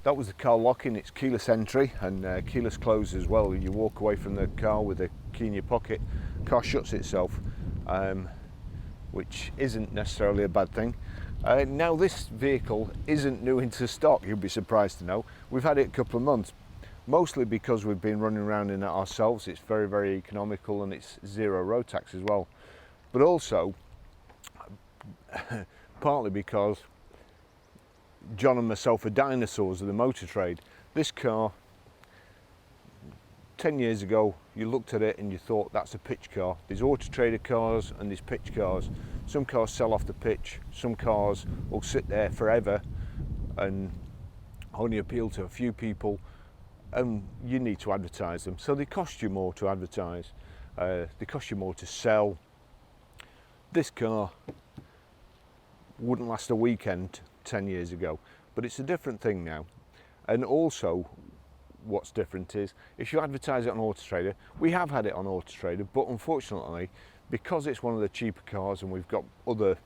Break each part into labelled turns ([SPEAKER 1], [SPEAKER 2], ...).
[SPEAKER 1] That was the car locking. It's keyless entry and keyless close as well. You walk away from the car with the key in your pocket, car shuts itself, which isn't necessarily a bad thing. Now this vehicle isn't new into stock, you'll be surprised to know. We've had it a couple of months, mostly because we've been running around in it ourselves. It's very, very economical and it's zero road tax as well. But also, partly because John and myself are dinosaurs of the motor trade. This car, 10 years ago, you looked at it and you thought that's a pitch car. There's auto trader cars and there's pitch cars. Some cars sell off the pitch, some cars will sit there forever and only appeal to a few people, and you need to advertise them. So they cost you more to advertise, they cost you more to sell. This car wouldn't last a weekend 10 years ago, but it's a different thing now. And also, what's different is if you advertise it on Auto Trader, we have had it on Auto Trader, but unfortunately, because it's one of the cheaper cars and we've got other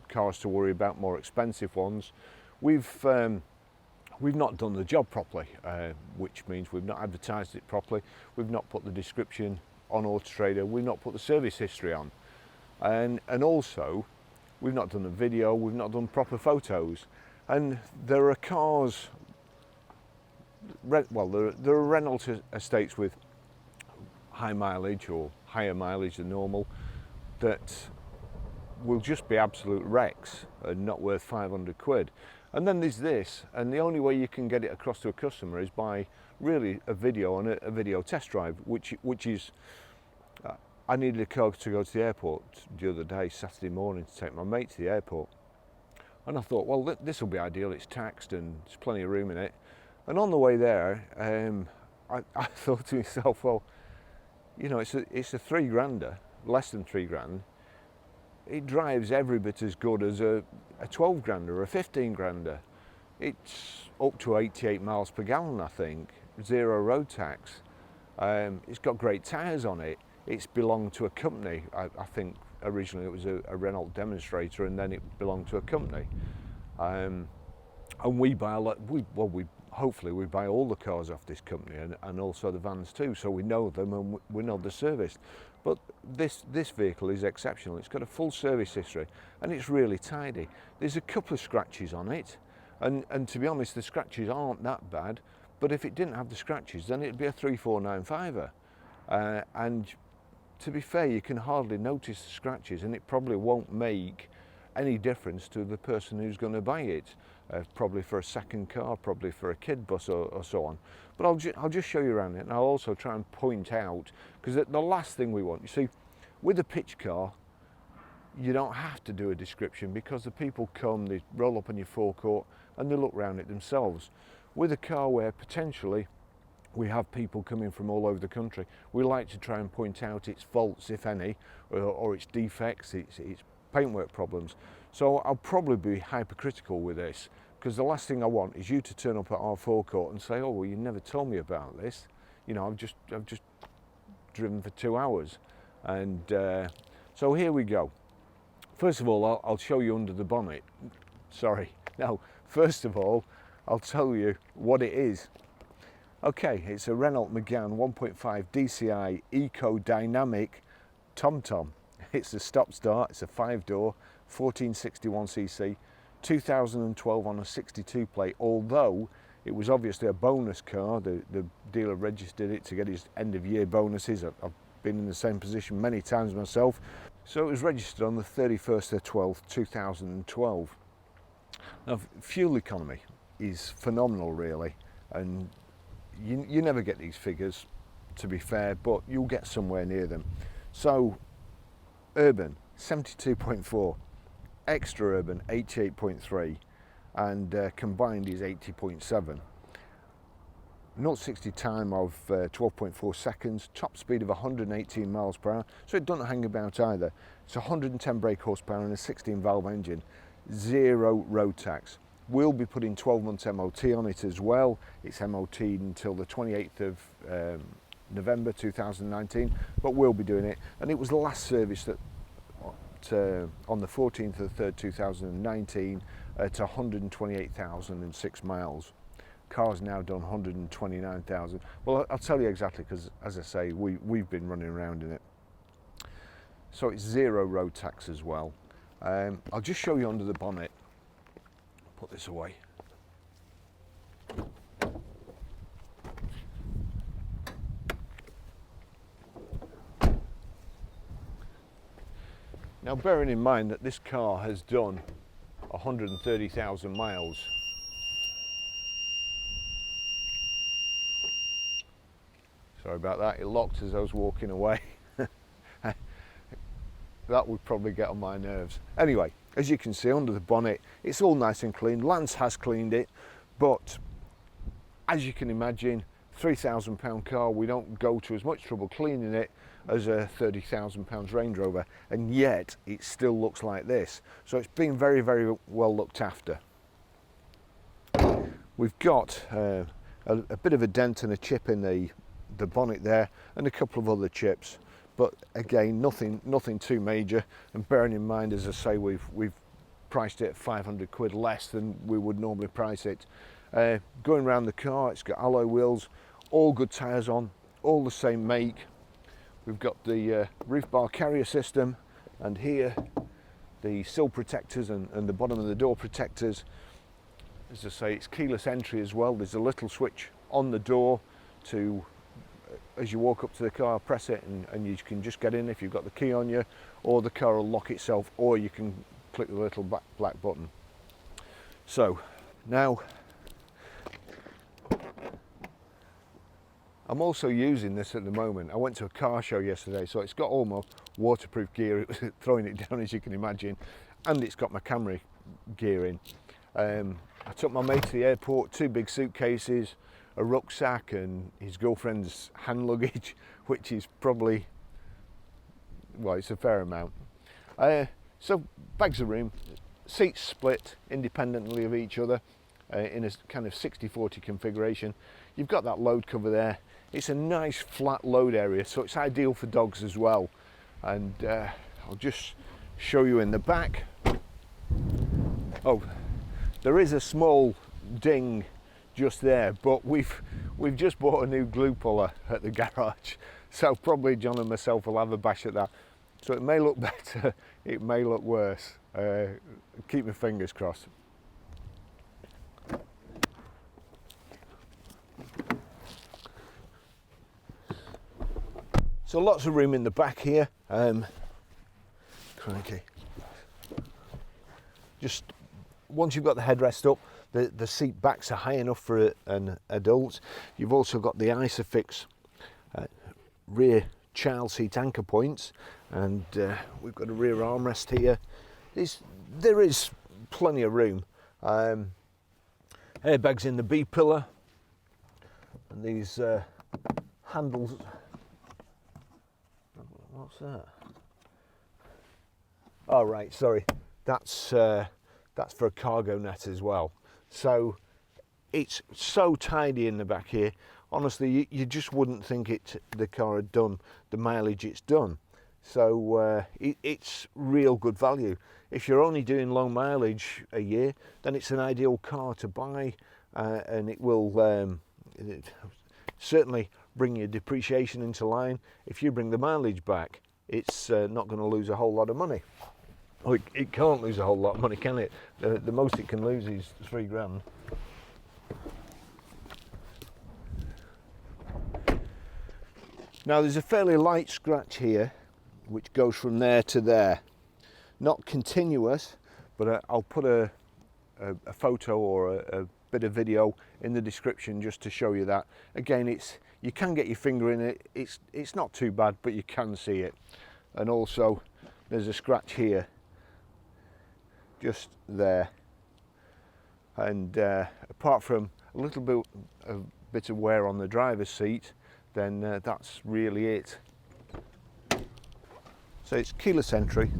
[SPEAKER 1] cars to worry about, more expensive ones, we've not done the job properly, which means we've not advertised it properly, we've not put the description on Auto Trader, we've not put the service history on, and also we've not done a video, we've not done proper photos. And there are cars, well, there are Renault estates with high mileage or higher mileage than normal that will just be absolute wrecks and not worth 500 quid. And then there's this, and the only way you can get it across to a customer is by really a video and a video test drive, which is, I needed a car to go to the airport the other day, Saturday morning, to take my mate to the airport. And I thought, well, this will be ideal, it's taxed and there's plenty of room in it. And on the way there, I thought to myself, well, you know, it's a £3 grander, less than £3 grand. It drives every bit as good as a 12 grander or a 15 grander. It's up to 88 miles per gallon, I think, zero road tax. It's got great tyres on it. It's belonged to a company. I think originally it was a Renault demonstrator, and then it belonged to a company. And we buy a lot. Hopefully we buy all the cars off this company, and also the vans too, so we know them and we know the service. But this vehicle is exceptional. It's got a full service history and it's really tidy. There's a couple of scratches on it, and to be honest, the scratches aren't that bad, but if it didn't have the scratches, then it'd be a 3495er. And to be fair, you can hardly notice the scratches, and it probably won't make any difference to the person who's going to buy it. Probably for a second car, probably for a kid bus or so on. But I'll just show you around it, and I'll also try and point out, because the last thing we want, you see, with a pitch car, you don't have to do a description because the people come, they roll up on your forecourt and they look around it themselves. With a car where potentially we have people coming from all over the country, we like to try and point out its faults, if any, or its defects, its paintwork problems. So I'll probably be hypercritical with this, because the last thing I want is you to turn up at our forecourt and say, oh, well, you never told me about this. You know, I've just driven for 2 hours. And so here we go. First of all, I'll show you under the bonnet. Sorry. No, first of all, I'll tell you what it is. Okay, it's a Renault Megane 1.5 dCi Eco Dynamique TomTom. It's a stop-start, it's a 5-door, 1461cc, 2012 on a 62 plate, although it was obviously a bonus car. The dealer registered it to get his end-of-year bonuses. I've been in the same position many times myself. So it was registered on the 31st of 12th, 2012. Now, fuel economy is phenomenal, really, and you never get these figures, to be fair, but you'll get somewhere near them. So, urban, 72.4, extra urban, 88.3, and combined is 80.7. 0-60 time of 12.4 seconds, top speed of 118 miles per hour, so it doesn't hang about either. It's 110 brake horsepower and a 16 valve engine, zero road tax. We'll be putting 12 months MOT on it as well. It's MOT until the 28th of November 2019, but we'll be doing it. And it was the last service that on the 14th of the 3rd 2019 to 128,006 miles. car's now done 129,000. Well, I'll tell you exactly, because as I say, we've been running around in it. So it's 0 road tax as well. I'll just show you under the bonnet. Put this away. Now, bearing in mind that this car has done 130,000 miles. Sorry about that, it locked as I was walking away. That would probably get on my nerves. Anyway, as you can see under the bonnet, it's all nice and clean. Lance has cleaned it, but as you can imagine, £3,000 car, we don't go to as much trouble cleaning it as a £30,000 Range Rover, and yet it still looks like this. So it's been very, very well looked after. We've got a bit of a dent and a chip in the bonnet there, and a couple of other chips, but again, nothing too major. And bearing in mind, as I say, we've priced it at 500 quid less than we would normally price it. Going around the car, it's got alloy wheels, all good tyres on, all the same make. We've got the roof bar carrier system, and here the sill protectors and the bottom of the door protectors. As I say, it's keyless entry as well. There's a little switch on the door to, as you walk up to the car, press it and you can just get in if you've got the key on you, or the car will lock itself, or you can click the little black button. So now I'm also using this at the moment. I went to a car show yesterday, so it's got all my waterproof gear. It was throwing it down, as you can imagine, and it's got my camera gear in. I took my mate to the airport, 2 big suitcases, a rucksack, and his girlfriend's hand luggage, which is probably, well, it's a fair amount. So bags of room, seats split independently of each other in a kind of 60-40 configuration. You've got that load cover there. It's a nice flat load area, so it's ideal for dogs as well. And I'll just show you in the back. Oh, there is a small ding just there, but we've just bought a new glue puller at the garage, so probably John and myself will have a bash at that. So it may look better, it may look worse. Keep my fingers crossed. So lots of room in the back here. Crikey. Just once you've got the headrest up, the seat backs are high enough for an adult. You've also got the Isofix rear child seat anchor points, and we've got a rear armrest here. There is plenty of room. Airbags in the B pillar, and these handles. What's that? Oh right, sorry. That's for a cargo net as well. So it's so tidy in the back here. Honestly, you just wouldn't think the car had done the mileage it's done. So it's real good value. If you're only doing low mileage a year, then it's an ideal car to buy, and it will certainly bring your depreciation into line. If you bring the mileage back, it's not going to lose a whole lot of money. Well, it can't lose a whole lot of money, can it? The most it can lose is £3 grand. Now there's a fairly light scratch here, which goes from there to there. Not continuous, but I'll put a photo or a bit of video in the description just to show you that. Again, you can get your finger in it. It's not too bad, but you can see it. And also, there's a scratch here, just there. And apart from a little bit of wear on the driver's seat, then that's really it. So it's keyless entry.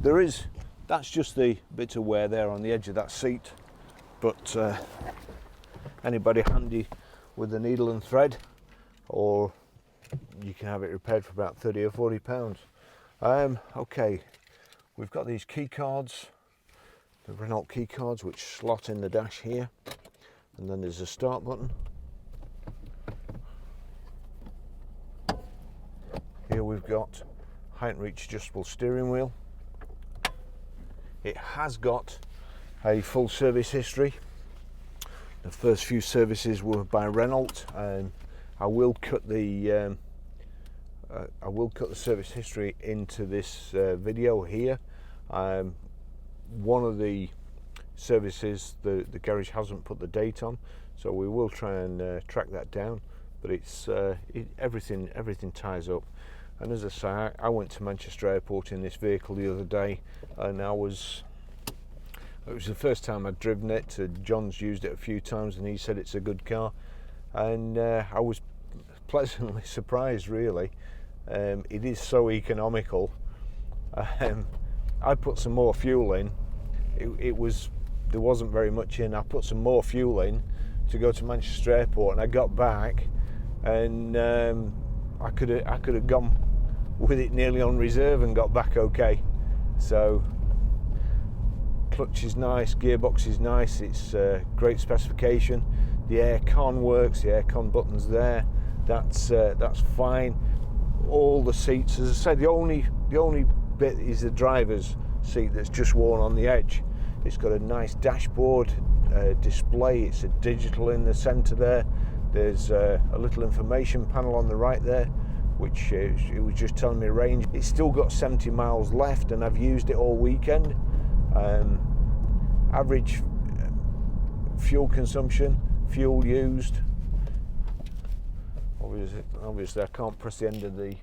[SPEAKER 1] That's just the bit of wear there on the edge of that seat, but anybody handy with a needle and thread, or you can have it repaired for about 30 or 40 pounds. Okay, we've got these key cards, the Renault key cards, which slot in the dash here, and then there's a start button. we've got height and reach adjustable steering wheel. It has got a full service history. The first few services were by Renault, and I will cut the service history into this video here. One of the services the garage hasn't put the date on, so we will try and track that down. But it's everything ties up. And as I say, I went to Manchester Airport in this vehicle the other day, and it was the first time I'd driven it. John's used it a few times, and he said it's a good car, and I was pleasantly surprised, really. It is so economical. I put some more fuel in. There wasn't very much in. I put some more fuel in to go to Manchester Airport, and I got back, and I could have gone with it nearly on reserve and got back okay. So clutch is nice, gearbox is nice, it's great specification. The aircon works, the aircon button's there. That's fine. All the seats, as I said, the only bit is the driver's seat that's just worn on the edge. It's got a nice dashboard display. It's a digital in the centre there. There's a little information panel on the right there, which it was just telling me range. It's still got 70 miles left, and I've used it all weekend. Average fuel consumption, fuel used. Obviously I can't press the end of the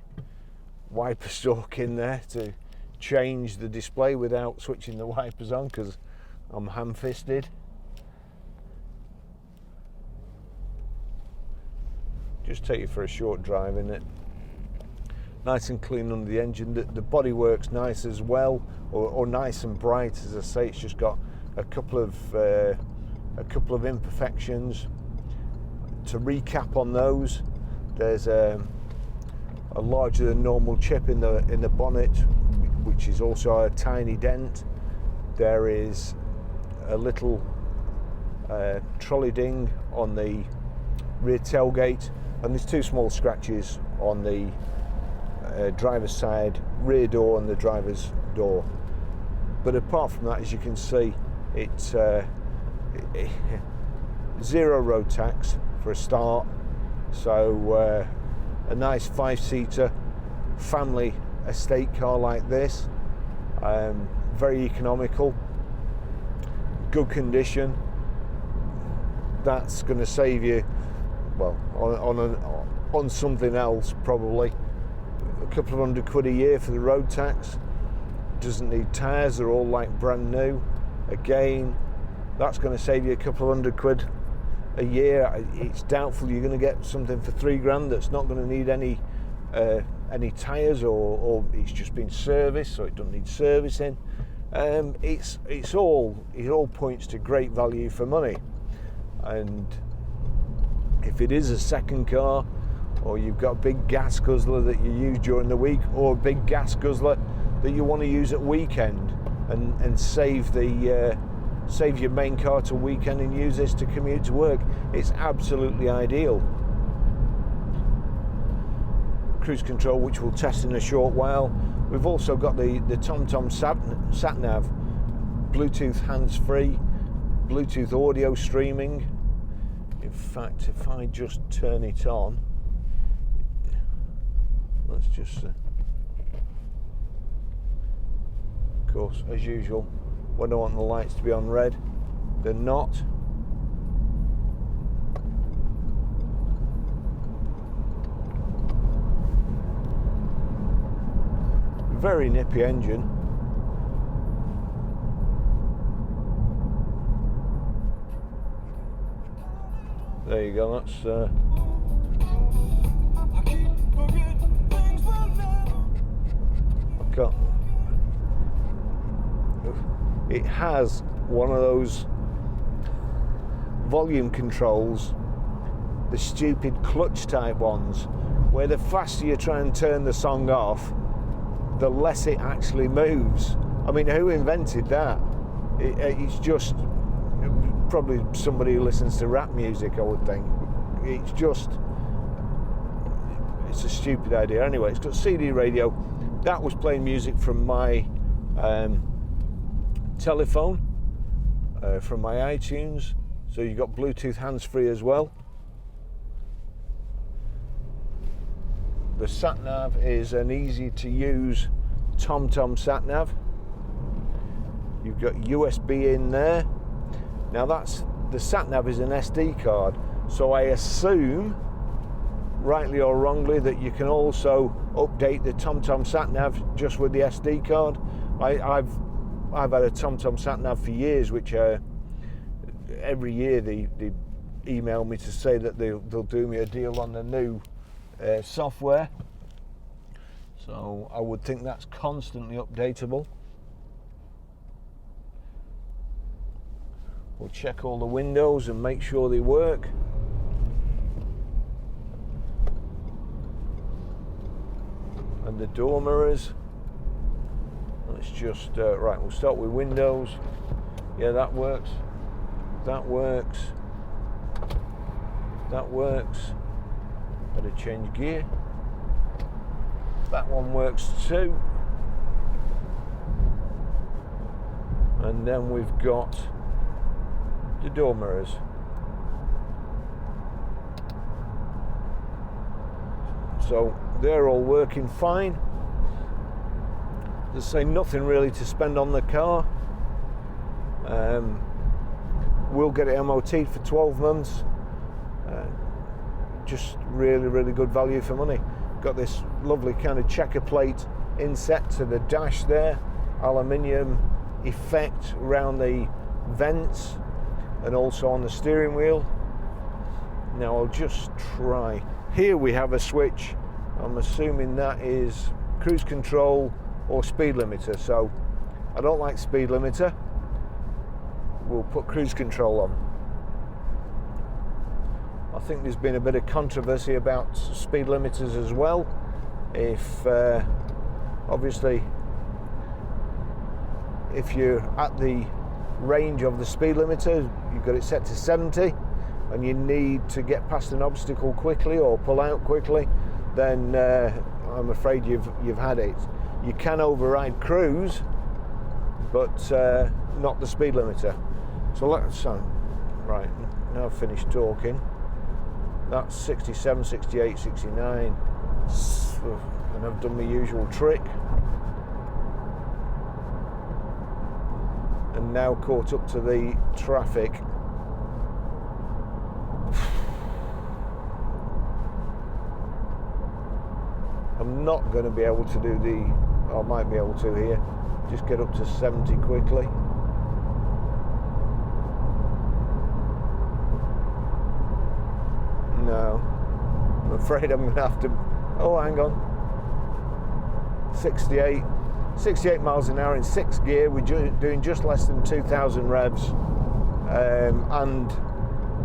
[SPEAKER 1] wiper stalk in there to change the display without switching the wipers on, because I'm ham-fisted. Just take you for a short drive in it. Nice and clean under the engine. The body works nice as well, or nice and bright. As I say, it's just got a couple of imperfections. To recap on those, there's a larger than normal chip in the bonnet, which is also a tiny dent. There is a little trolley ding on the rear tailgate, and there's two small scratches on the driver's side rear door and the driver's door. But apart from that, as you can see, it's zero road tax for a start. So a nice 5-seater family estate car like this, very economical, good condition. That's going to save you, well, on something else probably, a couple of £100 a year for the road tax. Doesn't need tyres, they're all like brand new. Again, that's going to save you a couple of £100 a year. It's doubtful you're going to get something for $3,000 that's not going to need any tyres, or it's just been serviced, so it doesn't need servicing. It all points to great value for money. And if it is a second car, or you've got a big gas guzzler that you use during the week, or a big gas guzzler that you want to use at weekend, and save your main car to weekend and use this to commute to work, it's absolutely ideal. Cruise control, which we'll test in a short while. We've also got the TomTom sat nav, Bluetooth hands-free, Bluetooth audio streaming. In fact, if I just turn it on, let's just of course, as usual, when I want the lights to be on red, they're not. Very nippy engine. There you go, that's I've got, it has one of those volume controls, the stupid clutch type ones, where the faster you try and turn the song off, the less it actually moves. I mean, who invented that? It's just probably somebody who listens to rap music, I would think. It's stupid idea. Anyway, it's got CD radio. That was playing music from my telephone, from my iTunes. So you've got Bluetooth hands-free as well. The sat-nav is an easy-to-use TomTom sat-nav. You've got USB in there. Now the sat-nav is an SD card, so I assume, rightly or wrongly, that you can also update the TomTom sat-nav just with the SD card. I've had a TomTom sat-nav for years, which every year they email me to say that they'll do me a deal on the new software. So I would think that's constantly updatable. We'll check all the windows and make sure they work. And the door mirrors. Let's just, right, we'll start with windows. Yeah, that works. That works. That works. Better change gear. That one works too. And then we've got the door mirrors. So they're all working fine. There's say nothing really to spend on the car. We'll get it MOT'd for 12 months. Just really good value for money. Got this lovely kind of checker plate inset to the dash there, aluminium effect around the vents and also on the steering wheel. Now I'll just try. Here we have a switch. I'm assuming that is cruise control or speed limiter. So I don't like speed limiter. We'll put cruise control on. I think there's been a bit of controversy about speed limiters as well. If obviously if you're at the range of the speed limiter, you've got it set to 70 and you need to get past an obstacle quickly or pull out quickly, then I'm afraid you've had it. You can override cruise, but not the speed limiter. So let's right, now I've finished talking. That's 67, 68, 69, and I've done my usual trick. And now caught up to the traffic. I'm not going to be able to do I might be able to here, just get up to 70 quickly. No, I'm afraid I'm going to have to, oh hang on, 68 miles an hour in 6th gear. We're doing just less than 2,000 revs, and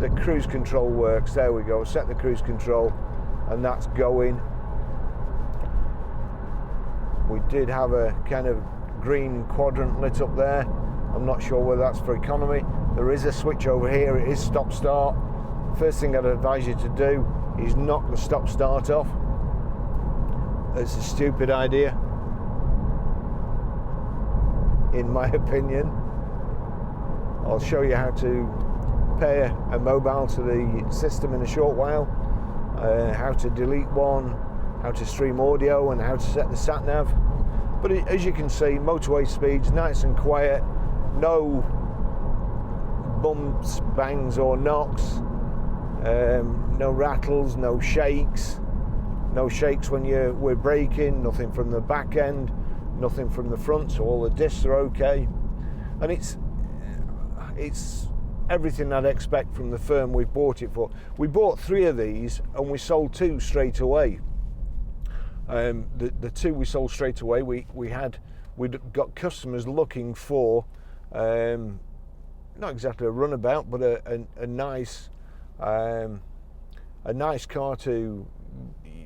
[SPEAKER 1] the cruise control works. There we go, set the cruise control and that's going. We did have a kind of green quadrant lit up there. I'm not sure whether that's for economy. There is a switch over here, it is stop start. First thing I'd advise you to do is knock the stop start off. It's a stupid idea, in my opinion. I'll show you how to pair a mobile to the system in a short while, how to delete one, how to stream audio and how to set the sat nav. But as you can see, motorway speeds nice and quiet, no bumps, bangs or knocks, no rattles, no shakes when we're braking, nothing from the back end, nothing from the front, so all the discs are okay. And it's everything I'd expect from the firm we bought it for. We bought 3 of these and we sold 2 straight away. The 2 we sold straight away, we'd got customers looking for not exactly a runabout, but a nice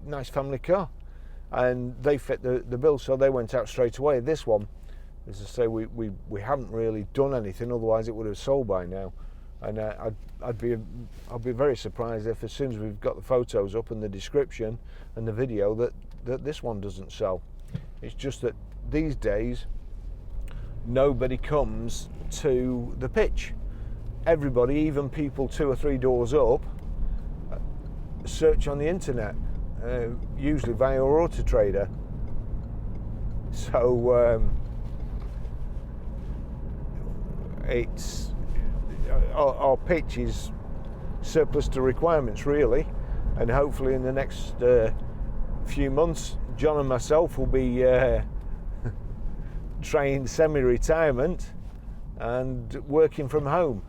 [SPEAKER 1] nice family car, and they fit the bill, so they went out straight away. This one, as I say, we haven't really done anything, otherwise it would have sold by now. And I'll be very surprised if, as soon as we've got the photos up and the description and the video, that this one doesn't sell. It's just that these days nobody comes to the pitch. Everybody, even people 2 or 3 doors up, search on the internet, usually via Auto Trader. So it's our pitch is surplus to requirements, really, and hopefully in the next few months, John and myself will be trained semi-retirement and working from home.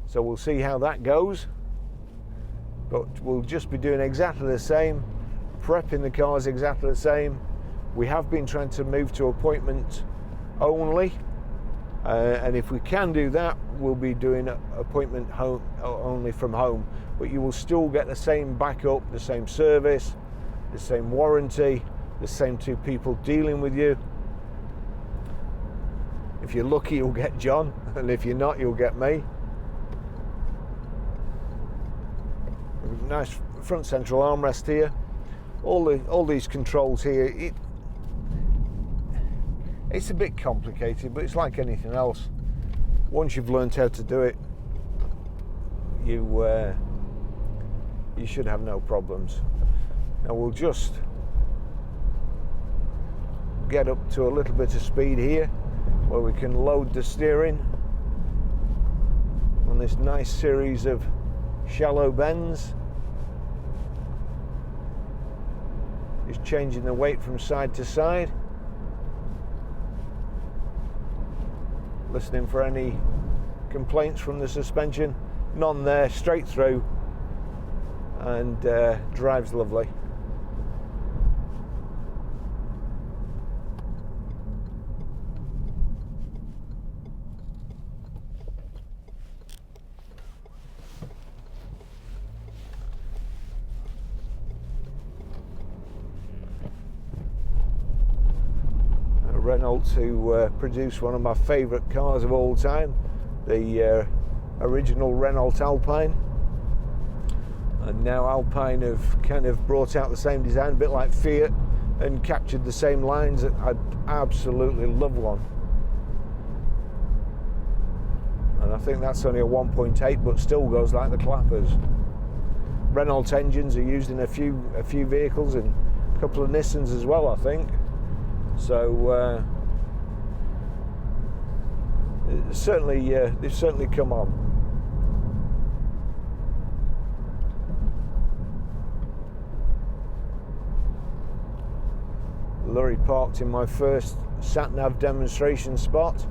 [SPEAKER 1] So we'll see how that goes, but we'll just be doing exactly the same, prepping the cars exactly the same. We have been trying to move to appointment only, and if we can do that, we'll be doing appointment home only from home, but you will still get the same backup, the same service, the same warranty, the same 2 people dealing with you. If you're lucky, you'll get John, and if you're not, you'll get me. Nice front central armrest here. All these controls here. It's a bit complicated, but it's like anything else. Once you've learned how to do it, you should have no problems. Now we'll just get up to a little bit of speed here, where we can load the steering on this nice series of shallow bends. Just changing the weight from side to side. Listening for any complaints from the suspension. None there, straight through, and drives lovely. Renault to produce one of my favourite cars of all time, the original Renault Alpine, and now Alpine have kind of brought out the same design, a bit like Fiat, and captured the same lines. I'd absolutely love one, and I think that's only a 1.8, but still goes like the clappers. Renault engines are used in a few vehicles and a couple of Nissans as well, I think. So they've certainly come on. Lorry parked in my first sat-nav demonstration spot.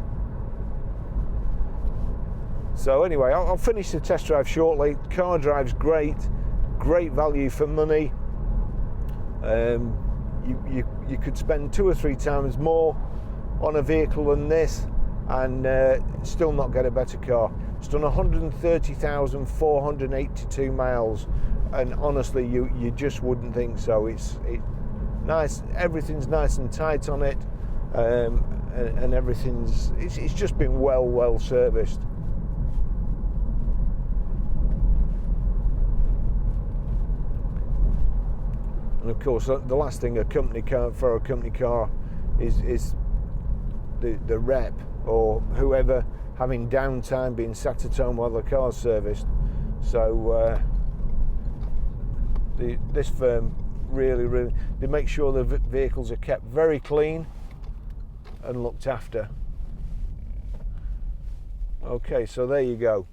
[SPEAKER 1] So anyway, I'll finish the test drive shortly. Car drives great value for money. You could spend 2 or 3 times more on a vehicle than this and still not get a better car. It's done 130,482 miles, and honestly you just wouldn't think so. It's nice, everything's nice and tight on it, and it's just been well serviced. And of course, the last thing a company car is the rep or whoever having downtime, being sat at home while the car's serviced. So this firm really they make sure the vehicles are kept very clean and looked after. Okay, so there you go.